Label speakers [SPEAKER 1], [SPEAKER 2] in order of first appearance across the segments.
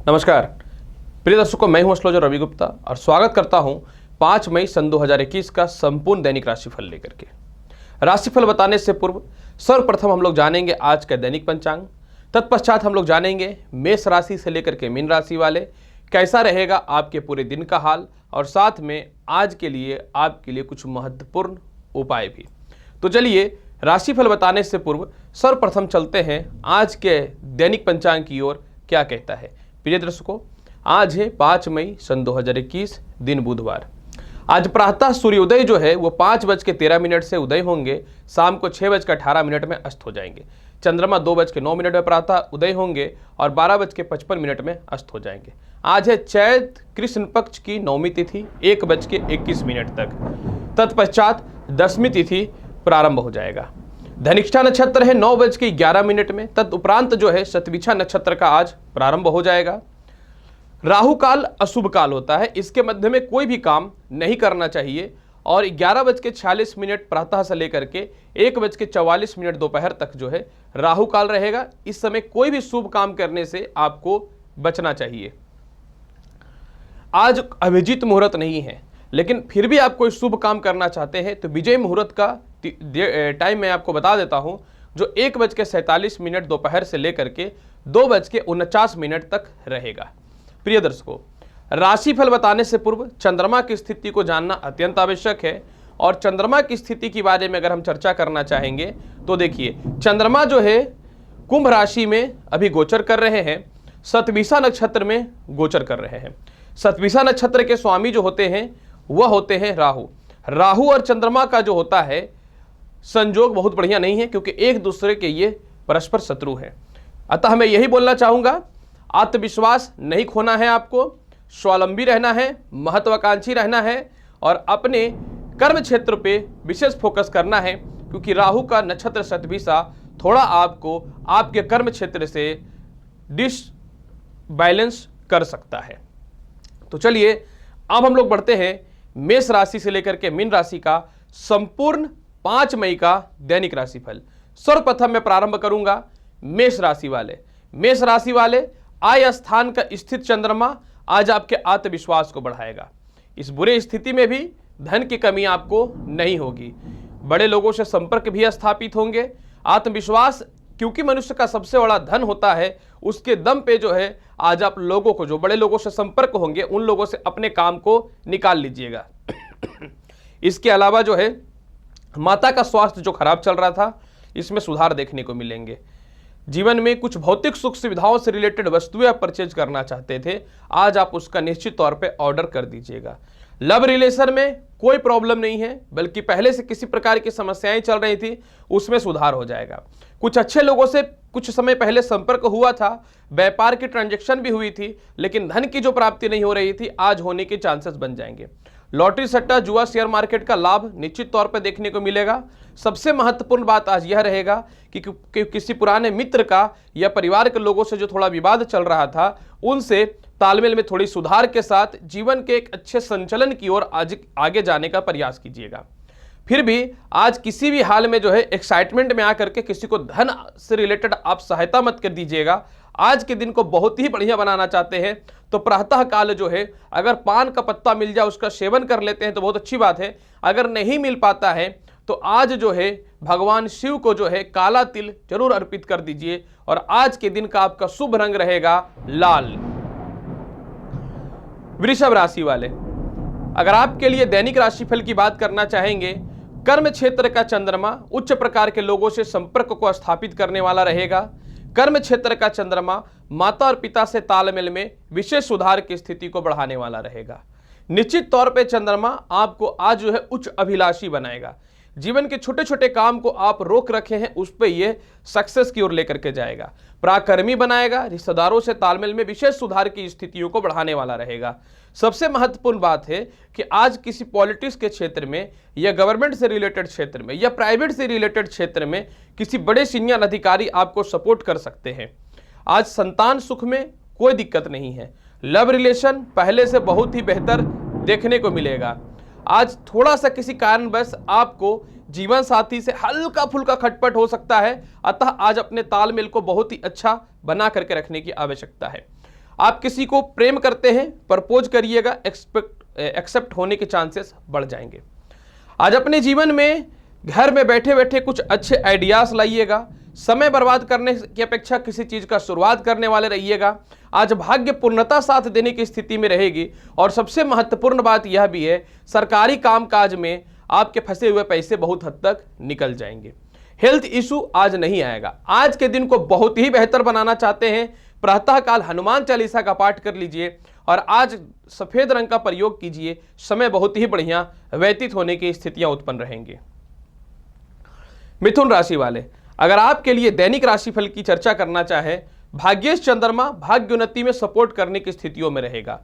[SPEAKER 1] नमस्कार प्रिय दर्शकों, मैं हूं एस्ट्रोलॉजर रवि गुप्ता और स्वागत करता हूं 5 मई सन 2021 का संपूर्ण दैनिक राशिफल लेकर के। राशिफल बताने से पूर्व सर्वप्रथम हम लोग जानेंगे आज का दैनिक पंचांग। तत्पश्चात हम लोग जानेंगे मेष राशि से लेकर के मीन राशि वाले कैसा रहेगा आपके पूरे दिन का हाल, और साथ में आज के लिए आपके लिए कुछ महत्वपूर्ण उपाय भी। तो चलिए राशिफल बताने से पूर्व सर्वप्रथम चलते हैं आज के दैनिक पंचांग की ओर, क्या कहता है। प्रिय दर्शकों, आज है 5 मई सन 2021, दिन बुधवार। आज प्रातः सूर्योदय जो है वो 5:13 से उदय होंगे, शाम को 6:18 में अस्त हो जाएंगे। चंद्रमा 2:09 में प्रातः उदय होंगे और 12:55 में अस्त हो जाएंगे। आज है चैत कृष्ण पक्ष की नौमी तिथि 1:21 तक। तत्पश्चात दसवीं तिथि प्रारंभ हो जाएगा। धनिष्ठा नक्षत्र है 9:11 में। तदुपरांत जो है शतभिषा नक्षत्र का आज प्रारंभ हो जाएगा। राहु काल अशुभ काल होता है, इसके मध्य में कोई भी काम नहीं करना चाहिए। और 11:46 प्रातः से लेकर के 1:44 दोपहर तक जो है राहु काल रहेगा। इस समय कोई भी शुभ काम करने से आपको बचना चाहिए। आज अभिजीत मुहूर्त नहीं है, लेकिन फिर भी आप कोई शुभ काम करना चाहते हैं तो विजय मुहूर्त का टाइम मैं आपको बता देता हूं, जो 1:47 दोपहर से लेकर के 2:49 तक रहेगा। प्रिय दर्शकों, राशिफल बताने से पूर्व चंद्रमा की स्थिति को जानना अत्यंत आवश्यक है। और चंद्रमा की स्थिति के बारे में अगर हम चर्चा करना चाहेंगे तो देखिए, चंद्रमा जो है कुंभ राशि में अभी गोचर कर रहे हैं, शतभिषा नक्षत्र में गोचर कर रहे हैं। शतभिषा नक्षत्र के स्वामी जो होते हैं वह होते हैं राहु। राहु और चंद्रमा का जो होता है संयोग बहुत बढ़िया नहीं है, क्योंकि एक दूसरे के ये परस्पर शत्रु हैं। अतः मैं यही बोलना चाहूंगा, आत्मविश्वास नहीं खोना है, आपको स्वावलंबी रहना है, महत्वाकांक्षी रहना है और अपने कर्म क्षेत्र पे विशेष फोकस करना है, क्योंकि राहु का नक्षत्र शतभिषा थोड़ा आपको आपके कर्म क्षेत्र से डिसबैलेंस कर सकता है। तो चलिए अब हम लोग बढ़ते हैं मेष राशि से लेकर के मीन राशि का संपूर्ण 5 मई का दैनिक राशिफल। सर्वप्रथम मैं प्रारंभ करूंगा मेष राशि वाले। मेष राशि वाले, आय स्थान का स्थित चंद्रमा आज आपके आत्मविश्वास को बढ़ाएगा। इस बुरे स्थिति में भी धन की कमी आपको नहीं होगी। बड़े लोगों से संपर्क भी स्थापित होंगे। आत्मविश्वास, क्योंकि मनुष्य का सबसे बड़ा धन होता है, उसके दम पे जो है आज आप लोगों को, जो बड़े लोगों से संपर्क होंगे उन लोगों से अपने काम को निकाल लीजिएगा। इसके अलावा जो है माता का स्वास्थ्य जो खराब चल रहा था, इसमें सुधार देखने को मिलेंगे। जीवन में कुछ भौतिक सुख सुविधाओं से रिलेटेड वस्तुएं आप परचेज करना चाहते थे, आज आप उसका निश्चित तौर पे ऑर्डर कर दीजिएगा। लव रिलेशन में कोई प्रॉब्लम नहीं है, बल्कि पहले से किसी प्रकार की समस्याएं चल रही थी, उसमें सुधार हो जाएगा। कुछ अच्छे लोगों से कुछ समय पहले संपर्क हुआ था, व्यापार की ट्रांजैक्शन भी हुई थी, लेकिन धन की जो प्राप्ति नहीं हो रही थी, आज होने के चांसेस बन जाएंगे। लॉटरी, सट्टा, जुआ, शेयर मार्केट का लाभ निश्चित तौर पर देखने को मिलेगा। सबसे महत्वपूर्ण बात आज यह रहेगा कि किसी पुराने मित्र का या परिवार के लोगों से जो थोड़ा विवाद चल रहा था, उनसे तालमेल में थोड़ी सुधार के साथ जीवन के एक अच्छे संचलन की ओर आज आगे जाने का प्रयास कीजिएगा। फिर भी आज किसी भी हाल में जो है एक्साइटमेंट में आकर के किसी को धन से रिलेटेड आप सहायता मत कर दीजिएगा। आज के दिन को बहुत ही बढ़िया बनाना चाहते हैं तो प्रातः काल जो है अगर पान का पत्ता मिल जाए उसका सेवन कर लेते हैं तो बहुत अच्छी बात है। अगर नहीं मिल पाता है तो आज जो है भगवान शिव को जो है काला तिल जरूर अर्पित कर दीजिए। और आज के दिन का आपका शुभ रंग रहेगा लाल। वृषभ राशि वाले, अगर आपके लिए दैनिक राशिफल की बात करना चाहेंगे, कर्म क्षेत्र का चंद्रमा उच्च प्रकार के लोगों से संपर्क को स्थापित करने वाला रहेगा। कर्म क्षेत्र का चंद्रमा माता और पिता से तालमेल में विशेष सुधार की स्थिति को बढ़ाने वाला रहेगा। निश्चित तौर पे चंद्रमा आपको आज जो है उच्च अभिलाषी बनाएगा। जीवन के छोटे छोटे काम को आप रोक रखे हैं, उस पर यह सक्सेस की ओर लेकर के जाएगा। पराक्रमी बनाएगा। रिश्तेदारों से तालमेल में विशेष सुधार की स्थितियों को बढ़ाने वाला रहेगा। सबसे महत्वपूर्ण बात है कि आज किसी पॉलिटिक्स के क्षेत्र में या गवर्नमेंट से रिलेटेड क्षेत्र में या प्राइवेट से रिलेटेड क्षेत्र में किसी बड़े सीनियर अधिकारी आपको सपोर्ट कर सकते हैं। आज संतान सुख में कोई दिक्कत नहीं है। लव रिलेशन पहले से बहुत ही बेहतर देखने को मिलेगा। आज थोड़ा सा किसी कारणवश आपको जीवन साथी से हल्का फुल्का खटपट हो सकता है, अतः आज अपने तालमेल को बहुत ही अच्छा बना करके रखने की आवश्यकता है। आप किसी को प्रेम करते हैं, प्रपोज करिएगा, एक्सेप्ट होने के चांसेस बढ़ जाएंगे। आज अपने जीवन में घर में बैठे बैठे कुछ अच्छे आइडियाज लाइएगा, समय बर्बाद करने की अपेक्षा किसी चीज का शुरुआत करने वाले रहिएगा। आज भाग्य पूर्णता साथ देने की स्थिति में रहेगी। और सबसे महत्वपूर्ण बात यह भी है, सरकारी कामकाज में आपके फंसे हुए पैसे बहुत हद तक निकल जाएंगे। हेल्थ इशू आज नहीं आएगा। आज के दिन को बहुत ही बेहतर बनाना चाहते हैं, प्रातःकाल हनुमान चालीसा का पाठ कर लीजिए और आज सफेद रंग का प्रयोग कीजिए। समय बहुत ही बढ़िया व्यतीत होने की स्थितियां उत्पन्न रहेंगी। मिथुन राशि वाले, अगर आपके लिए दैनिक राशिफल की चर्चा करना चाहे, भाग्येश चंद्रमा भाग्य उन्नति में सपोर्ट करने की स्थितियों में रहेगा।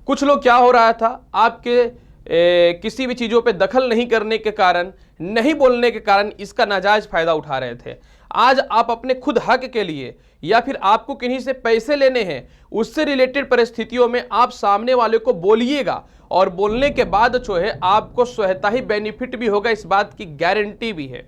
[SPEAKER 1] कुछ लोग क्या हो रहा था, आपके किसी भी चीज़ों पे दखल नहीं करने के कारण, नहीं बोलने के कारण इसका नाजायज फायदा उठा रहे थे। आज आप अपने खुद हक के लिए या फिर आपको किन्हीं से पैसे लेने हैं, उससे रिलेटेड परिस्थितियों में आप सामने वाले को बोलिएगा और बोलने के बाद जो है आपको स्वतः ही बेनिफिट भी होगा, इस बात की गारंटी भी है।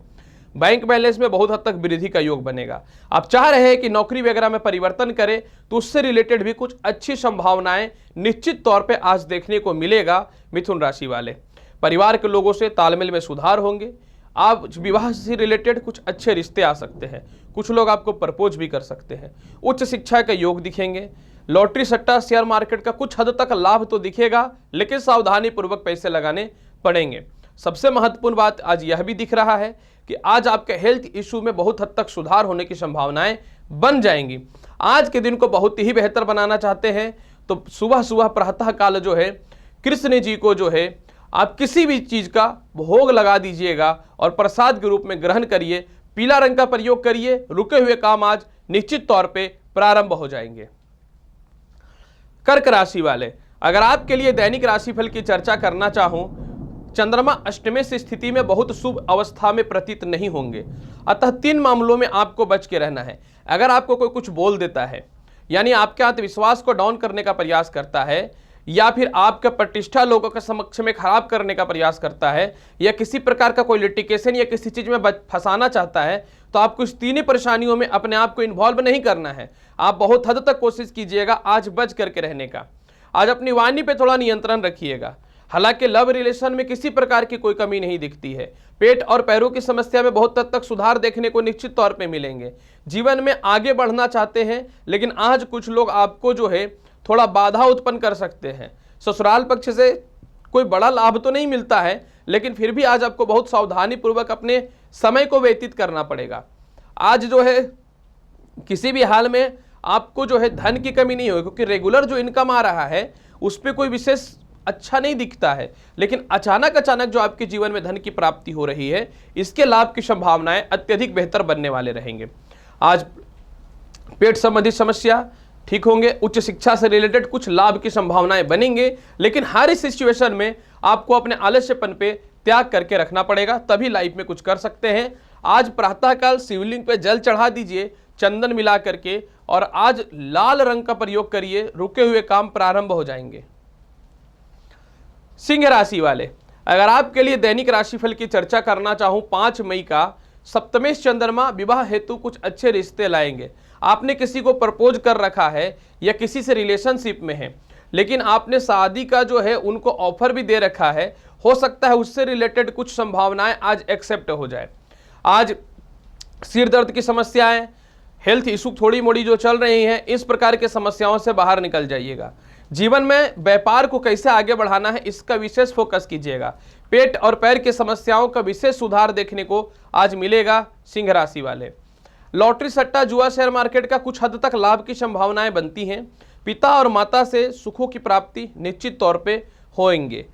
[SPEAKER 1] बैंक बैलेंस में बहुत हद तक वृद्धि का योग बनेगा। आप चाह रहे हैं कि नौकरी वगैरह में परिवर्तन करें, तो उससे रिलेटेड भी कुछ अच्छी संभावनाएं निश्चित तौर पे आज देखने को मिलेगा। मिथुन राशि वाले, परिवार के लोगों से तालमेल में सुधार होंगे। आप विवाह से रिलेटेड कुछ अच्छे रिश्ते आ सकते हैं। कुछ लोग आपको प्रपोज भी कर सकते हैं। उच्च शिक्षा के योग दिखेंगे। लॉटरी, सट्टा, शेयर मार्केट का कुछ हद तक लाभ तो दिखेगा, लेकिन सावधानी पूर्वक पैसे लगाने पड़ेंगे। सबसे महत्वपूर्ण बात आज यह भी दिख रहा है कि आज आपके हेल्थ इशू में बहुत हद तक सुधार होने की संभावनाएं बन जाएंगी। आज के दिन को बहुत ही बेहतर बनाना चाहते हैं तो सुबह सुबह प्रातः काल जो है कृष्ण जी को जो है आप किसी भी चीज का भोग लगा दीजिएगा और प्रसाद के रूप में ग्रहण करिए। पीला रंग का प्रयोग करिए। रुके हुए काम आज निश्चित तौर पे प्रारंभ हो जाएंगे। कर्क राशि वाले, अगर आपके लिए दैनिक राशिफल की चर्चा करना चाहूं, चंद्रमा अष्टमे से स्थिति में बहुत शुभ अवस्था में प्रतीत नहीं होंगे। अतः 3 मामलों में आपको बच के रहना है। अगर आपको कोई कुछ बोल देता है, यानी आपके आत्मविश्वास को डाउन करने का प्रयास करता है, या फिर आपका प्रतिष्ठा लोगों के समक्ष में खराब करने का प्रयास करता है, या किसी प्रकार का कोई लिटिगेशन या किसी चीज में फंसाना चाहता है, तो आपको इस तीनों परेशानियों में अपने आप को इन्वॉल्व नहीं करना है। आप बहुत हद तक कोशिश कीजिएगा आज बच करके रहने का। आज अपनी वाणी पे थोड़ा नियंत्रण रखिएगा। हालांकि लव रिलेशन में किसी प्रकार की कोई कमी नहीं दिखती है। पेट और पैरों की समस्या में बहुत हद तक सुधार देखने को निश्चित तौर पे मिलेंगे। जीवन में आगे बढ़ना चाहते हैं, लेकिन आज कुछ लोग आपको जो है थोड़ा बाधा उत्पन्न कर सकते हैं। ससुराल पक्ष से कोई बड़ा लाभ तो नहीं मिलता है, लेकिन फिर भी आज आपको बहुत सावधानी पूर्वक अपने समय को व्यतीत करना पड़ेगा। आज जो है किसी भी हाल में आपको जो है धन की कमी नहीं होगी, क्योंकि रेगुलर जो इनकम आ रहा है उस पर कोई विशेष अच्छा नहीं दिखता है, लेकिन अचानक जो आपके जीवन में धन की प्राप्ति हो रही है, इसके लाभ की संभावनाएं अत्यधिक बेहतर बनने वाले रहेंगे। आज पेट संबंधी समस्या ठीक होंगे। उच्च शिक्षा से रिलेटेड कुछ लाभ की संभावनाएं बनेंगे, लेकिन हर इस सिचुएशन में आपको अपने आलस्यपन पे त्याग करके रखना पड़ेगा, तभी लाइफ में कुछ कर सकते हैं। आज प्रातःकाल शिवलिंग पे जल चढ़ा दीजिए चंदन मिला करके, और आज लाल रंग का प्रयोग करिए। रुके हुए काम प्रारंभ हो जाएंगे। सिंह राशि वाले, अगर आपके लिए दैनिक राशिफल की चर्चा करना चाहूं, 5 मई का सप्तमेश चंद्रमा विवाह हेतु कुछ अच्छे रिश्ते लाएंगे। आपने किसी को प्रपोज कर रखा है या किसी से रिलेशनशिप में है, लेकिन आपने शादी का जो है उनको ऑफर भी दे रखा है, हो सकता है उससे रिलेटेड कुछ संभावनाएं आज एक्सेप्ट हो जाए। आज सिर दर्द की समस्याएं, हेल्थ इशू थोड़ी मोड़ी जो चल रही हैं, इस प्रकार की समस्याओं से बाहर निकल जाइएगा। जीवन में व्यापार को कैसे आगे बढ़ाना है, इसका विशेष फोकस कीजिएगा। पेट और पैर की समस्याओं का विशेष सुधार देखने को आज मिलेगा। सिंह राशि वाले, लॉटरी, सट्टा, जुआ, शेयर मार्केट का कुछ हद तक लाभ की संभावनाएं बनती हैं। पिता और माता से सुखों की प्राप्ति निश्चित तौर पे होंगे।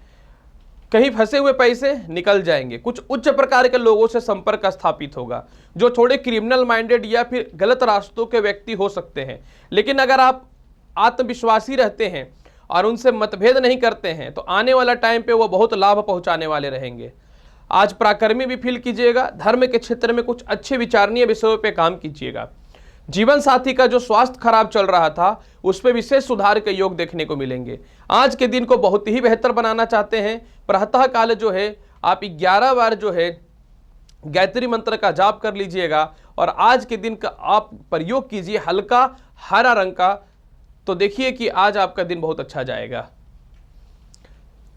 [SPEAKER 1] कहीं फंसे हुए पैसे निकल जाएंगे। कुछ उच्च प्रकार के लोगों से संपर्क स्थापित होगा, जो थोड़े क्रिमिनल माइंडेड या फिर गलत रास्तों के व्यक्ति हो सकते हैं। लेकिन अगर आप आत्मविश्वासी रहते हैं और उनसे मतभेद नहीं करते हैं, तो आने वाला टाइम पे वो बहुत लाभ पहुंचाने वाले रहेंगे। आज पराक्रमी भी फील कीजिएगा। धर्म के क्षेत्र में कुछ अच्छे विचारणीय विषयों पे काम कीजिएगा। जीवन साथी का जो स्वास्थ्य खराब चल रहा था, उस पर विशेष सुधार के योग देखने को मिलेंगे। आज के दिन को बहुत ही बेहतर बनाना चाहते हैं, प्रातः काल जो है आप 11 बार जो है गायत्री मंत्र का जाप कर लीजिएगा, और आज के दिन का आप प्रयोग कीजिए हल्का हरा रंग का तो देखिए कि आज आपका दिन बहुत अच्छा जाएगा।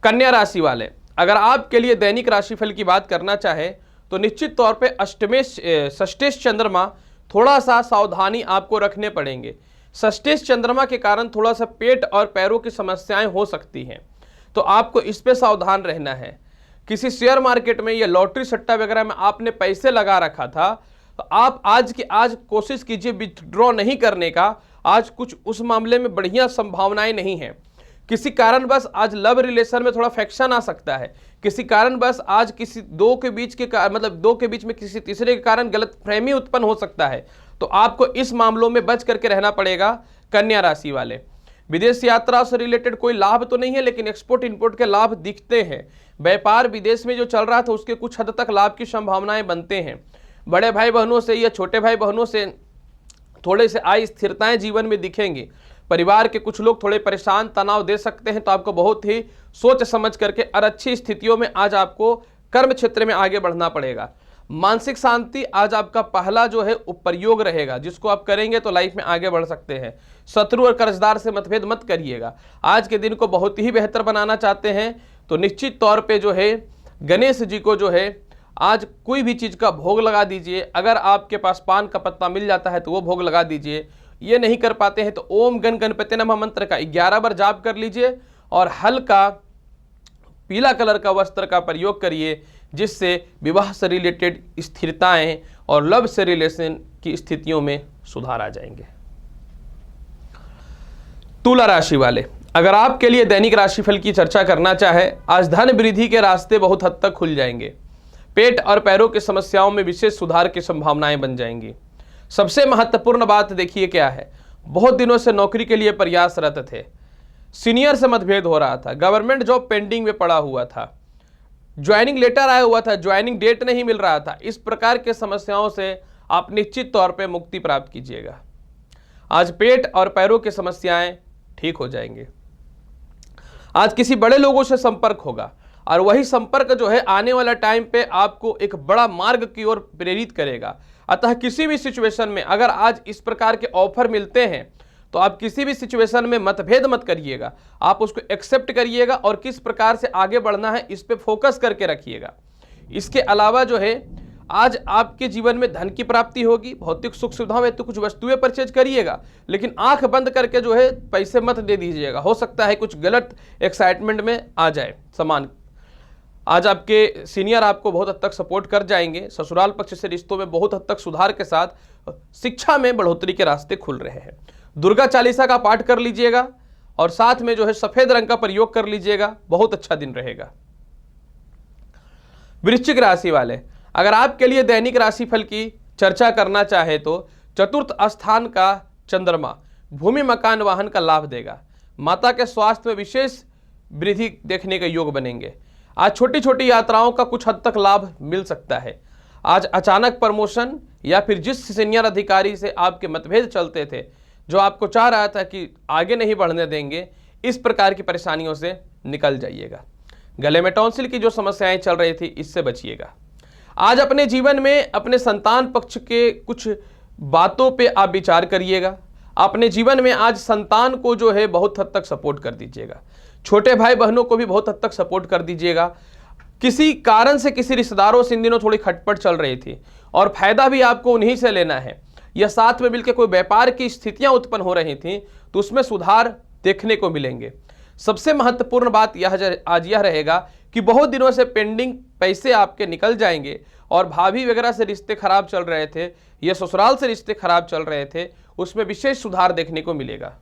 [SPEAKER 1] कन्या राशि वाले, अगर आपके लिए दैनिक राशिफल की बात करना चाहे तो निश्चित तौर पे षष्ठेश चंद्रमा, थोड़ा सा सावधानी आपको रखने पड़ेंगे। षष्ठेश चंद्रमा के कारण थोड़ा सा पेट और पैरों की समस्याएं हो सकती हैं, तो आपको इस पे सावधान रहना है। किसी शेयर मार्केट में या लॉटरी सट्टा वगैरह में आपने पैसे लगा रखा था, तो आप आज की आज कोशिश कीजिए विथड्रॉ नहीं करने का। आज कुछ उस मामले में बढ़िया संभावनाएं नहीं हैं। किसी कारणवश आज लव रिलेशन में थोड़ा फ्रिक्शन आ सकता है। किसी कारणवश आज किसी दो के बीच में किसी तीसरे के कारण गलतफहमी उत्पन्न हो सकता है, तो आपको इस मामलों में बच करके रहना पड़ेगा। कन्या राशि वाले, विदेश यात्रा से रिलेटेड कोई लाभ तो नहीं है, लेकिन एक्सपोर्ट इंपोर्ट के लाभ दिखते हैं। व्यापार विदेश में जो चल रहा था उसके कुछ हद तक लाभ की संभावनाएं बनते हैं। बड़े भाई बहनों से या छोटे भाई बहनों से थोड़े से आय स्थिरताएं जीवन में दिखेंगी। परिवार के कुछ लोग थोड़े परेशान, तनाव दे सकते हैं, तो आपको बहुत ही सोच समझ करके और अच्छी स्थितियों में आज आपको कर्म क्षेत्र में आगे बढ़ना पड़ेगा। मानसिक शांति आज आपका पहला जो है प्रयोग रहेगा, जिसको आप करेंगे तो लाइफ में आगे बढ़ सकते हैं। शत्रु और कर्जदार से मतभेद मत करिएगा। आज के दिन को बहुत ही बेहतर बनाना चाहते हैं तो निश्चित तौर पे जो है गणेश जी को जो है आज कोई भी चीज़ का भोग लगा दीजिए। अगर आपके पास पान का पत्ता मिल जाता है तो वो भोग लगा दीजिए। ये नहीं कर पाते हैं तो ओम गण गणपति नमः मंत्र का 11 बार जाप कर लीजिए और हल्का पीला कलर का वस्त्र का प्रयोग करिए, जिससे विवाह से रिलेटेड स्थिरताएं और लव से रिलेशन की स्थितियों में सुधार आ जाएंगे। तुला राशि वाले, अगर आपके लिए दैनिक राशिफल की चर्चा करना चाहे, आज धन वृद्धि के रास्ते बहुत हद तक खुल जाएंगे। पेट और पैरों की समस्याओं में विशेष सुधार की संभावनाएं बन जाएंगी। सबसे महत्वपूर्ण बात देखिए क्या है, बहुत दिनों से नौकरी के लिए प्रयासरत थे, सीनियर से मतभेद हो रहा था, गवर्नमेंट जॉब पेंडिंग में पड़ा हुआ था, ज्वाइनिंग लेटर आया हुआ था, ज्वाइनिंग डेट नहीं मिल रहा था, इस प्रकार के समस्याओं से आप निश्चित तौर पे मुक्ति प्राप्त कीजिएगा। आज पेट और पैरों की समस्याएं ठीक हो जाएंगे। आज किसी बड़े लोगों से संपर्क होगा और वही संपर्क जो है आने वाला टाइम पे आपको एक बड़ा मार्ग की ओर प्रेरित करेगा। अतः किसी भी सिचुएशन में अगर आज इस प्रकार के ऑफर मिलते हैं तो आप किसी भी सिचुएशन में मतभेद मत करिएगा, आप उसको एक्सेप्ट करिएगा और किस प्रकार से आगे बढ़ना है इस पे फोकस करके रखिएगा। इसके अलावा जो है आज आपके जीवन में धन की प्राप्ति होगी, भौतिक सुख सुविधाओं में तो कुछ वस्तुएं परचेज करिएगा, लेकिन आंख बंद करके जो है पैसे मत दे दीजिएगा, हो सकता है कुछ गलत एक्साइटमेंट में आ जाए सामान। आज आपके सीनियर आपको बहुत हद तक सपोर्ट कर जाएंगे। ससुराल पक्ष से रिश्तों में बहुत हद तक सुधार के साथ शिक्षा में बढ़ोतरी के रास्ते खुल रहे हैं। दुर्गा चालीसा का पाठ कर लीजिएगा और साथ में जो है सफेद रंग का प्रयोग कर लीजिएगा, बहुत अच्छा दिन रहेगा। वृश्चिक राशि वाले, अगर आपके लिए दैनिक राशिफल की चर्चा करना चाहे तो चतुर्थ स्थान का चंद्रमा भूमि मकान वाहन का लाभ देगा। माता के स्वास्थ्य में विशेष वृद्धि देखने के योग बनेंगे। आज छोटी छोटी यात्राओं का कुछ हद तक लाभ मिल सकता है। आज अचानक प्रमोशन या फिर जिस सीनियर अधिकारी से आपके मतभेद चलते थे, जो आपको चाह रहा था कि आगे नहीं बढ़ने देंगे, इस प्रकार की परेशानियों से निकल जाइएगा। गले में टॉन्सिल की जो समस्याएं चल रही थी, इससे बचिएगा। आज अपने जीवन में अपने संतान पक्ष के कुछ बातों पे आप विचार करिएगा। अपने जीवन में आज संतान को जो है बहुत हद तक सपोर्ट कर दीजिएगा। छोटे भाई बहनों को भी बहुत हद तक सपोर्ट कर दीजिएगा। किसी कारण से किसी रिश्तेदारों से इन दिनों थोड़ी खटपट चल रही थी और फायदा भी आपको उन्हीं से लेना है, या साथ में मिलकर कोई व्यापार की स्थितियां उत्पन्न हो रही थी तो उसमें सुधार देखने को मिलेंगे। सबसे महत्वपूर्ण बात आज यह रहेगा कि बहुत दिनों से पेंडिंग पैसे आपके निकल जाएंगे और भाभी वगैरह से रिश्ते खराब चल रहे थे या ससुराल से रिश्ते खराब चल रहे थे, उसमें विशेष सुधार देखने को मिलेगा।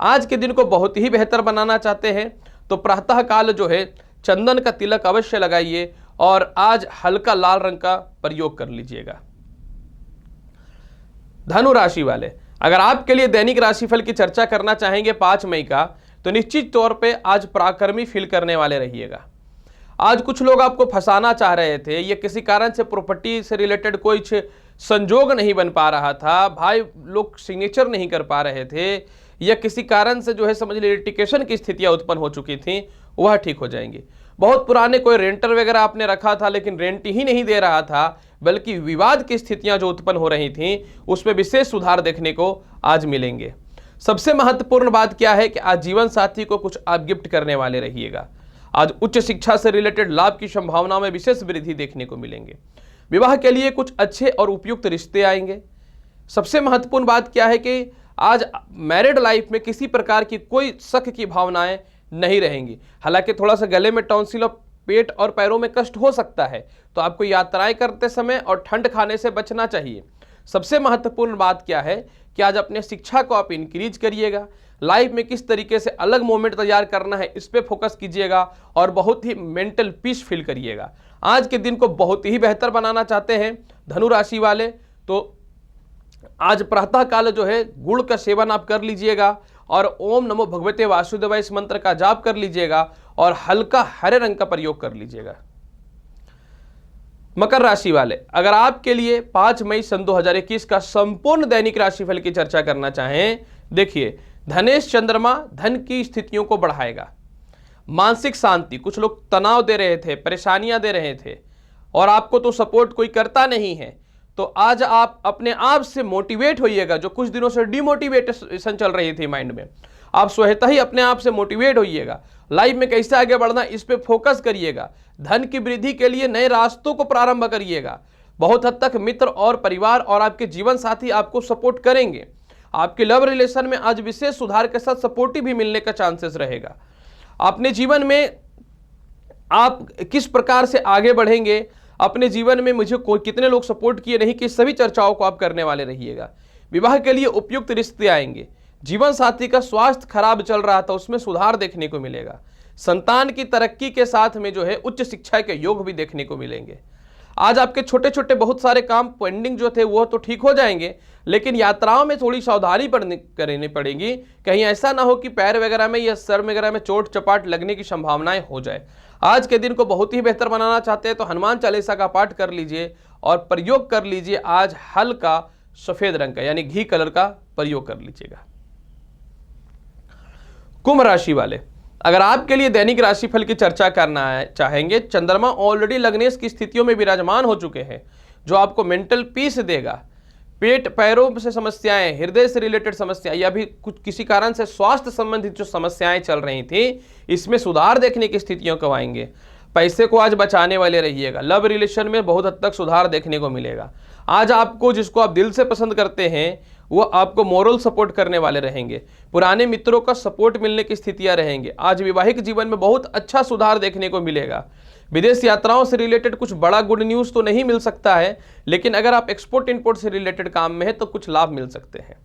[SPEAKER 1] आज के दिन को बहुत ही बेहतर बनाना चाहते हैं तो प्रातः काल जो है चंदन का तिलक अवश्य लगाइए और आज हल्का लाल रंग का प्रयोग कर लीजिएगा। धनु राशि वाले, अगर आपके लिए दैनिक राशिफल की चर्चा करना चाहेंगे 5 मई का, तो निश्चित तौर पे आज पराक्रमी फील करने वाले रहिएगा। आज कुछ लोग आपको फंसाना चाह रहे थे या किसी कारण से प्रॉपर्टी से रिलेटेड कोई संजोग नहीं बन पा रहा था, भाई लोग सिग्नेचर नहीं कर पा रहे थे या किसी कारण से जो है समझ लीजिए लिटिगेशन की स्थितियां उत्पन्न हो चुकी थी, वह ठीक हो जाएंगी। बहुत पुराने कोई रेंटर वगैरह आपने रखा था लेकिन रेंट ही नहीं दे रहा था, बल्कि विवाद की स्थितियां जो उत्पन्न हो रही थीं उसमें विशेष सुधार देखने को आज मिलेंगे। सबसे महत्वपूर्ण बात क्या है कि आज जीवन साथी को कुछ आप गिफ्ट करने वाले रहिएगा। आज उच्च शिक्षा से रिलेटेड लाभ की संभावना में विशेष वृद्धि देखने को मिलेंगे। विवाह के लिए कुछ अच्छे और उपयुक्त रिश्ते आएंगे। सबसे महत्वपूर्ण बात क्या है कि आज मैरिड लाइफ में किसी प्रकार की कोई शक की भावनाएं नहीं रहेंगी। हालांकि थोड़ा सा गले में टॉन्सिल और पेट और पैरों में कष्ट हो सकता है, तो आपको यात्राएं करते समय और ठंड खाने से बचना चाहिए। सबसे महत्वपूर्ण बात क्या है कि आज अपने शिक्षा को आप इंक्रीज करिएगा। लाइफ में किस तरीके से अलग मोमेंट तैयार करना है इस पे फोकस कीजिएगा और बहुत ही मेंटल पीस फील करिएगा। आज के दिन को बहुत ही बेहतर बनाना चाहते हैं धनु राशि वाले, तो आज प्रातः काल जो है गुड़ का सेवन आप कर लीजिएगा और ओम नमो भगवते वासुदेवाय इस मंत्र का जाप कर लीजिएगा और हल्का हरे रंग का प्रयोग कर लीजिएगा। मकर राशि वाले, अगर आपके लिए 5 मई सन 2021 का संपूर्ण दैनिक राशिफल की चर्चा करना चाहें, देखिए धनेश चंद्रमा धन की स्थितियों को बढ़ाएगा। मानसिक शांति, कुछ लोग तनाव दे रहे थे, परेशानियां दे रहे थे और आपको तो सपोर्ट कोई करता नहीं है, तो आज आप अपने आप से मोटिवेट होइएगा। जो कुछ दिनों से डिमोटिवेशन चल रही थी माइंड में, आप स्वतः ही अपने आप से मोटिवेट होइएगा। लाइफ में कैसे आगे बढ़ना इस पे फोकस करिएगा। धन की वृद्धि के लिए नए रास्तों को प्रारंभ करिएगा। बहुत हद तक मित्र और परिवार और आपके जीवन साथी आपको सपोर्ट करेंगे। आपके लव रिलेशन में आज विशेष सुधार के साथ सपोर्टिव भी मिलने का चांसेस रहेगा। अपने जीवन में आप किस प्रकार से आगे बढ़ेंगे, अपने जीवन में मुझे कितने लोग सपोर्ट किए नहीं कि सभी चर्चाओं को आप करने वाले रहिएगा। विवाह के लिए उपयुक्त रिश्ते आएंगे। जीवन साथी का स्वास्थ्य खराब चल रहा था, उसमें सुधार देखने को मिलेगा। संतान की तरक्की के साथ में जो है उच्च शिक्षा के योग भी देखने को मिलेंगे। आज आपके छोटे छोटे बहुत सारे काम पेंडिंग जो थे वो तो ठीक हो जाएंगे, लेकिन यात्राओं में थोड़ी सावधानी करनी पड़ेगी। कहीं ऐसा ना हो कि पैर वगैरह में या सर वगैरह में चोट चपाट लगने की संभावनाएं हो जाए। आज के दिन को बहुत ही बेहतर बनाना चाहते हैं तो हनुमान चालीसा का पाठ कर लीजिए और प्रयोग कर लीजिए। आज हल्का सफेद रंग का यानी घी कलर का प्रयोग कर लीजिएगा। कुंभ राशि वाले, अगर आपके लिए दैनिक राशिफल की चर्चा करना चाहेंगे, चंद्रमा ऑलरेडी लग्नेश की स्थितियों में विराजमान हो चुके हैं, जो आपको मेंटल पीस देगा। पेट पैरों से समस्याएं, हृदय से रिलेटेड समस्याएं या भी कुछ किसी कारण से स्वास्थ्य संबंधित जो समस्याएं चल रही थी, इसमें सुधार देखने की स्थितियों को आएंगे। पैसे को आज बचाने वाले रहिएगा। लव रिलेशन में बहुत हद तक सुधार देखने को मिलेगा। आज आपको जिसको आप दिल से पसंद करते हैं वो आपको मोरल सपोर्ट करने वाले रहेंगे। पुराने मित्रों का सपोर्ट मिलने की स्थितियां रहेंगे। आज वैवाहिक जीवन में बहुत अच्छा सुधार देखने को मिलेगा। विदेश यात्राओं से रिलेटेड कुछ बड़ा गुड न्यूज़ तो नहीं मिल सकता है, लेकिन अगर आप एक्सपोर्ट इंपोर्ट से रिलेटेड काम में है तो कुछ लाभ मिल सकते हैं।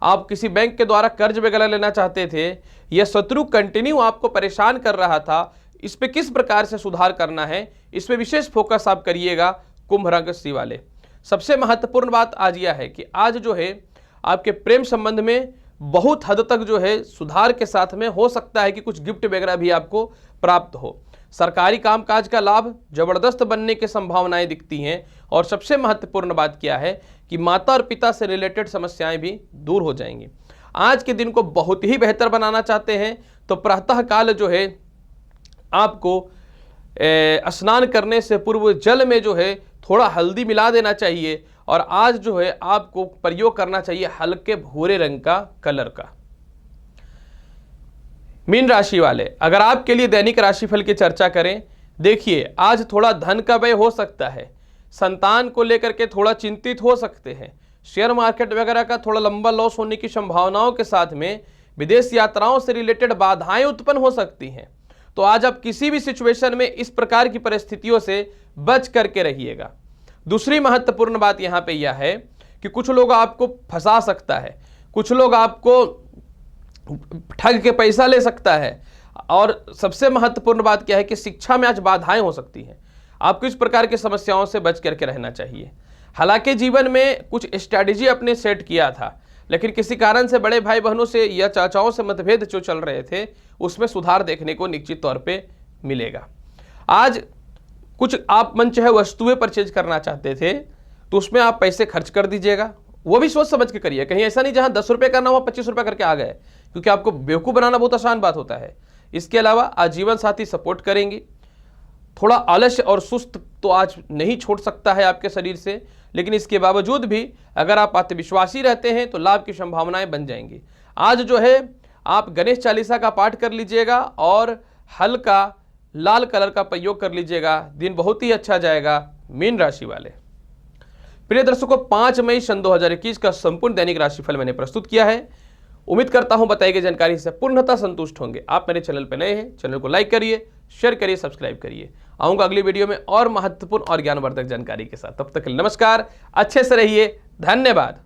[SPEAKER 1] आप किसी बैंक के द्वारा कर्ज वगैरह लेना चाहते थे या शत्रु कंटिन्यू आपको परेशान कर रहा था, इस पे किस प्रकार से सुधार करना है इस पे विशेष फोकस आप करिएगा। कुंभ राशि वाले, सबसे महत्वपूर्ण बात आज यह है कि आज जो है आपके प्रेम संबंध में बहुत हद तक जो है सुधार के साथ में हो सकता है कि कुछ गिफ्ट वगैरह भी आपको प्राप्त हो। सरकारी कामकाज का लाभ जबरदस्त बनने की संभावनाएं दिखती हैं। और सबसे महत्वपूर्ण बात क्या है कि माता और पिता से रिलेटेड समस्याएं भी दूर हो जाएंगी। आज के दिन को बहुत ही बेहतर बनाना चाहते हैं तो प्रातः काल जो है आपको स्नान करने से पूर्व जल में जो है थोड़ा हल्दी मिला देना चाहिए और आज जो है आपको प्रयोग करना चाहिए हल्के भूरे रंग का कलर का। मीन राशि वाले, अगर आपके लिए दैनिक राशिफल की चर्चा करें, देखिए आज थोड़ा धन का व्यय हो सकता है। संतान को लेकर के थोड़ा चिंतित हो सकते हैं। शेयर मार्केट वगैरह का थोड़ा लंबा लॉस होने की संभावनाओं के साथ में विदेश यात्राओं से रिलेटेड बाधाएं उत्पन्न हो सकती हैं। तो आज आप किसी भी सिचुएशन में इस प्रकार की परिस्थितियों से बच करके रहिएगा। दूसरी महत्वपूर्ण बात यहां पे यह है कि कुछ लोग आपको फंसा सकता है, कुछ लोग आपको ठग के पैसा ले सकता है। और सबसे महत्वपूर्ण बात क्या है कि शिक्षा में आज बाधाएं हो सकती हैं। आपको इस प्रकार की समस्याओं से बच करके रहना चाहिए। हालांकि जीवन में कुछ स्ट्रैटेजी अपने सेट किया था, लेकिन किसी कारण से बड़े भाई बहनों से या चाचाओं से मतभेद जो चल रहे थे उसमें सुधार देखने को निश्चित तौर पे मिलेगा। आज कुछ आप मन चाहे वस्तुएं परचेज करना चाहते थे तो उसमें आप पैसे खर्च कर दीजिएगा, वो भी सोच समझ के करिए। कहीं ऐसा नहीं जहां 10 रुपये करना हुआ 25 रुपये करके आ गए, क्योंकि आपको बेवकूफ़ बनाना बहुत आसान बात होता है। इसके अलावा आज जीवन साथी सपोर्ट करेंगे। थोड़ा आलस्य और सुस्त तो आज नहीं छोड़ सकता है आपके शरीर से, लेकिन इसके बावजूद भी अगर आप आत्मविश्वासी रहते हैं तो लाभ की संभावनाएं बन जाएंगी। आज जो है आप गणेश चालीसा का पाठ कर लीजिएगा और हल्का लाल कलर का प्रयोग कर लीजिएगा, दिन बहुत ही अच्छा जाएगा मीन राशि वाले। प्रिय दर्शकों, 5 मई सन 2021 का संपूर्ण दैनिक राशिफल मैंने प्रस्तुत किया है। उम्मीद करता हूं बताई गई जानकारी से पूर्णतः संतुष्ट होंगे। आप मेरे चैनल पर नए हैं, चैनल को लाइक करिए, शेयर करिए, सब्सक्राइब करिए। आऊंगा अगली वीडियो में और महत्वपूर्ण और ज्ञानवर्धक जानकारी के साथ। तब तक के लिए नमस्कार, अच्छे से रहिए, धन्यवाद।